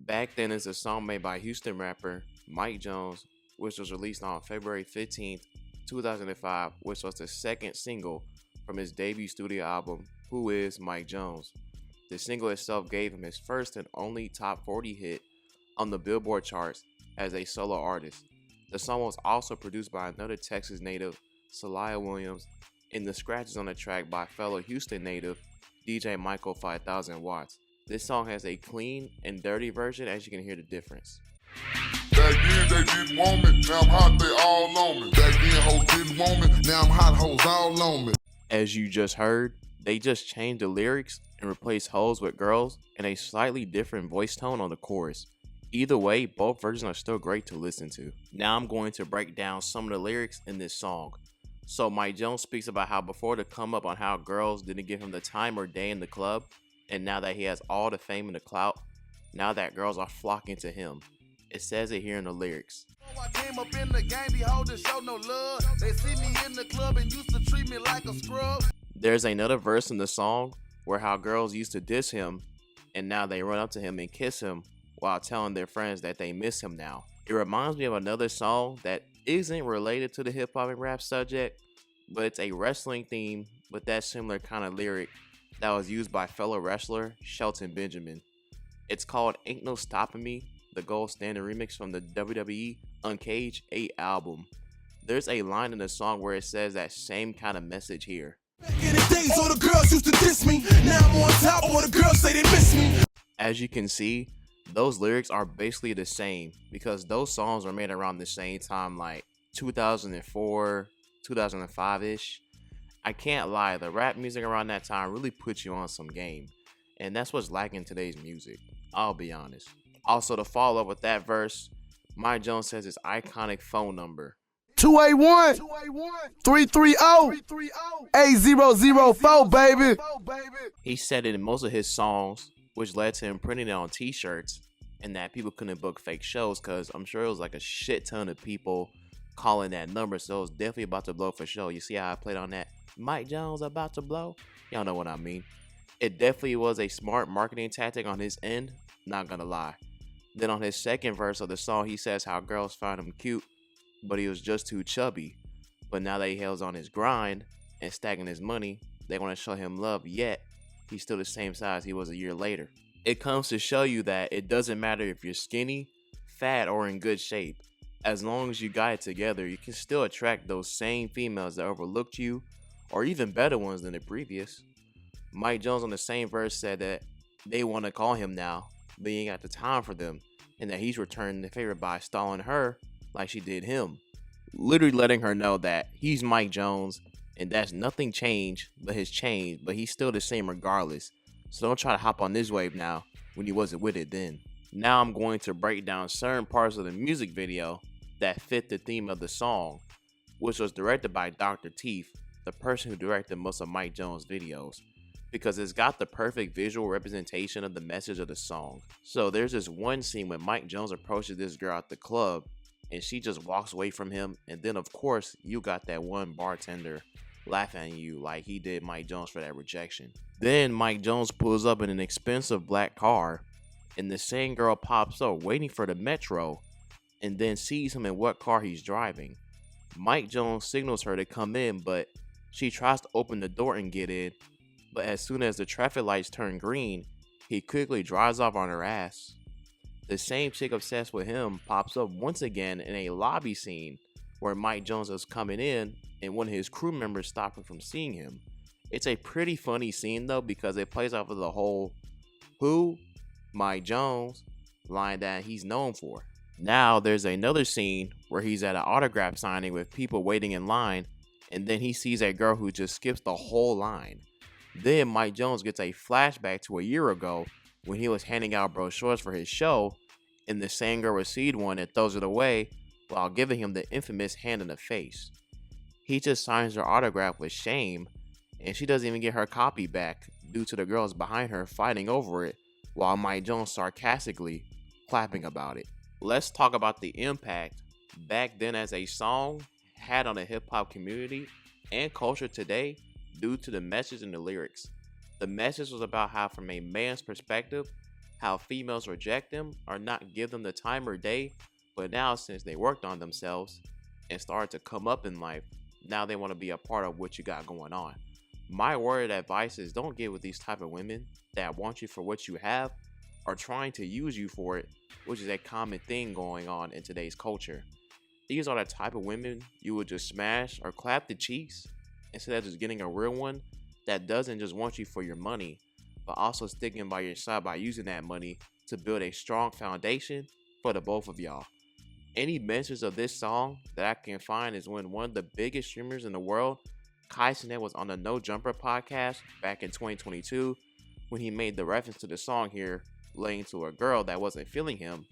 Back Then is a song made by Houston rapper Mike Jones, which was released on February 15th, 2005, which was the second single from his debut studio album, Who Is Mike Jones. The single itself gave him his first and only top 40 hit on the Billboard charts as a solo artist. The song was also produced by another Texas native, Celia Williams, and the scratches on the track by fellow Houston native, DJ Michael 5000 Watts. This song has a clean and dirty version, as you can hear the difference. Back then they didn't want me, now I'm hot, they all on me. Back then hoes didn't want me, now I'm hot, hoes all on me. As you just heard, they just changed the lyrics and replaced hoes with girls and a slightly different voice tone on the chorus. Either way, both versions are still great to listen to. Now I'm going to break down some of the lyrics in this song. So Mike Jones speaks about how before to come up on how girls didn't give him the time or day in the club, and now that he has all the fame and the clout, now that girls are flocking to him. It says it here in the lyrics. I came up in the game, these hoes didn't show no love. They see me in the club and used to treat me like a scrub. There's another verse in the song where how girls used to diss him, and now they run up to him and kiss him while telling their friends that they miss him now. It reminds me of another song that isn't related to the hip hop and rap subject, but it's a wrestling theme with that similar kind of lyric that was used by fellow wrestler Shelton Benjamin. It's called Ain't No Stoppin' Me, the gold standard remix from the WWE Uncaged 8 album. There's a line in the song where it says that same kind of message here. Back in the days, all the girls used to diss me. Now I'm on top, all the girls say they miss me. As you can see, those lyrics are basically the same because those songs were made around the same time, like 2004, 2005-ish. I can't lie, the rap music around that time really puts you on some game, and that's what's lacking in today's music, I'll be honest. Also, to follow up with that verse, Mike Jones says his iconic phone number. 281-330-8004, baby. He said it in most of his songs, which led to him printing it on t-shirts, and that people couldn't book fake shows because I'm sure it was like a shit ton of people calling that number, so it was definitely about to blow for sure. You see how I played on that? Mike Jones about to blow? Y'all know what I mean. It definitely was a smart marketing tactic on his end, not gonna lie. Then on his second verse of the song, he says how girls found him cute, but he was just too chubby. But now that he held on his grind and stacking his money, they want to show him love, yet he's still the same size he was a year later. It comes to show you that it doesn't matter if you're skinny, fat, or in good shape. As long as you got it together, you can still attract those same females that overlooked you, or even better ones than the previous. Mike Jones on the same verse said that they want to call him now, but he ain't got the time for them, and that he's returning the favor by stalling her like she did him. Literally letting her know that he's Mike Jones, and that's nothing changed but his change, but he's still the same regardless. So don't try to hop on this wave now when he wasn't with it then. Now I'm going to break down certain parts of the music video that fit the theme of the song, which was directed by Dr. Teeth, the person who directed most of Mike Jones' videos, because it's got the perfect visual representation of the message of the song. So there's this one scene when Mike Jones approaches this girl at the club, and she just walks away from him, and then of course you got that one bartender laughing at you like he did Mike Jones for that rejection. Then Mike Jones pulls up in an expensive black car, and the same girl pops up waiting for the metro, and then sees him in what car he's driving. Mike Jones signals her to come in, but she tries to open the door and get in, but as soon as the traffic lights turn green, he quickly drives off on her ass. The same chick obsessed with him pops up once again in a lobby scene where Mike Jones is coming in and one of his crew members stop him from seeing him. It's a pretty funny scene though, because it plays off of the whole "who? Mike Jones" line that he's known for. Now there's another scene where he's at an autograph signing with people waiting in line, and then he sees a girl who just skips the whole line. Then Mike Jones gets a flashback to a year ago when he was handing out brochures for his show, and the same girl received one and throws it away while giving him the infamous hand in the face. He just signs her autograph with shame, and she doesn't even get her copy back due to the girls behind her fighting over it while Mike Jones sarcastically clapping about it. Let's talk about the impact Back Then as a song had on the hip hop community and culture today due to the message and the lyrics. The message was about how, from a man's perspective, how females reject them or not give them the time or day, but now since they worked on themselves and started to come up in life, now they want to be a part of what you got going on. My word of advice is don't get with these type of women that want you for what you have or trying to use you for it, which is a common thing going on in today's culture. These are the type of women you would just smash or clap the cheeks instead of just getting a real one that doesn't just want you for your money, but also sticking by your side by using that money to build a strong foundation for the both of y'all. Any mentions of this song that I can find is when one of the biggest streamers in the world, Cenat, was on the No Jumper podcast back in 2022 when he made the reference to the song here, laying to a girl that wasn't feeling him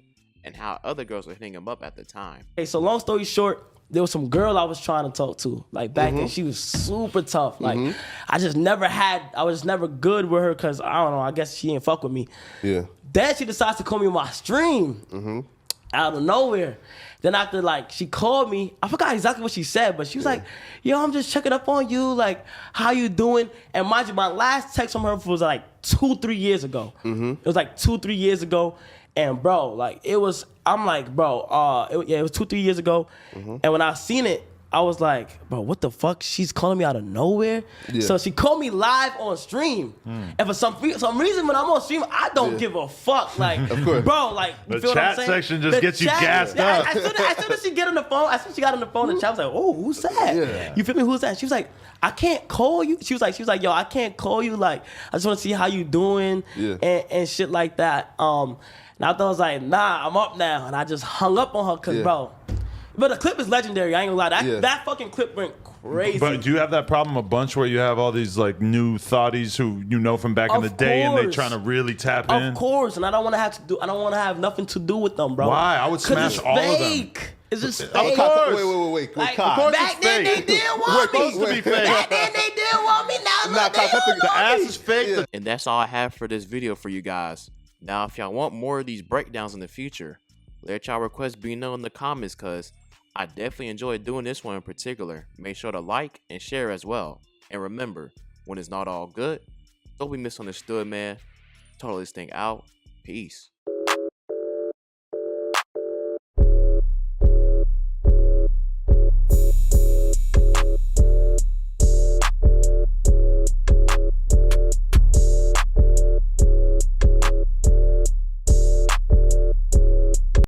and how other girls were hitting him up at the time. Hey, so long story short, there was some girl I was trying to talk to. Like back then, she was super tough. Like I was never good with her because I don't know, I guess she didn't fuck with me. Yeah. Then she decides to call me on my stream. Out of nowhere. Then after she called me, I forgot exactly what she said, but she was like, yo, I'm just checking up on you, like, how you doing? And mind you, my last text from her was like 2-3 years ago. It was like 2-3 years ago. And bro, it was 2-3 years ago. And when I seen it, I was like, bro, what the fuck? She's calling me out of nowhere. Yeah. So she called me live on stream. And for some reason, when I'm on stream, I don't give a fuck. Like, of course. Bro, the chat section just gets you gassed up. As soon as she got on the phone, the chat was like, oh, who's that? Yeah. You feel me? Who's that? She was like, I can't call you. She was like, yo, I can't call you. Like, I just want to see how you doing and shit like that. And I thought I was like, nah, I'm up now. And I just hung up on her because, bro. But the clip is legendary. I ain't gonna lie. That fucking clip went crazy. But do you have that problem a bunch where you have all these new thotties who you know from back in the day and they trying to really tap in? Of course, and I don't want to have nothing to do with them, bro. Why? I would smash all of them. It's just fake. Wait. Like, Kai. back then they didn't want me. Back then they didn't want me. Now they don't want me. The ass is fake. Yeah. And that's all I have for this video for you guys. Now, if y'all want more of these breakdowns in the future, let y'all requests be known in the comments, because I definitely enjoyed doing this one in particular. Make sure to like and share as well. And remember, when it's not all good, don't be misunderstood, man. Total this thing out. Peace.